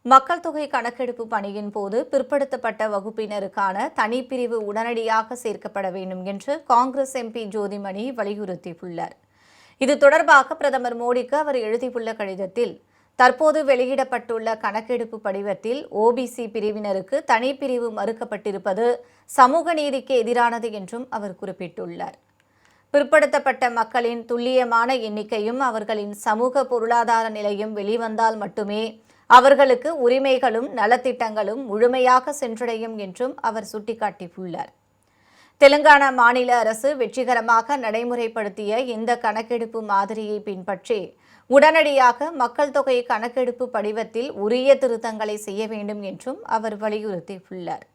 மக்கள் தொகை கணக்கெடுப்பு பணியின் போது பிற்படுத்தப்பட்ட வகுப்பினருக்கான தனிப்பிரிவு உடனடியாக சேர்க்கப்பட வேண்டும் என்று காங்கிரஸ் எம்பி ஜோதிமணி வலியுறுத்தியுள்ளார். இது தொடர்பாக பிரதமர் மோடிக்கு அவர் எழுதியுள்ள கடிதத்தில், தற்போது வெளியிடப்பட்டுள்ள கணக்கெடுப்பு படிவத்தில் ஓபிசி பிரிவினருக்கு தனிப்பிரிவு மறுக்கப்பட்டிருப்பது சமூக நீதிக்கு எதிரானது என்றும் அவர் குறிப்பிட்டுள்ளார். பிற்படுத்தப்பட்ட மக்களின் துல்லியமான எண்ணிக்கையும் அவர்களின் சமூக பொருளாதார நிலையும் வெளிவந்தால் மட்டுமே அவர்களுக்கு உரிமைகளும் நலத்திட்டங்களும் முழுமையாக சென்றடையும் என்றும் அவர் சுட்டிக்காட்டியுள்ளார். தெலுங்கானா மாநில அரசு வெற்றிகரமாக நடைமுறைப்படுத்திய இந்த கணக்கெடுப்பு மாதிரியை பின்பற்றி உடனடியாக மக்கள் தொகை கணக்கெடுப்பு படிவத்தில் உரிய திருத்தங்களை செய்ய வேண்டும் என்றும் அவர் வலியுறுத்தியுள்ளார்.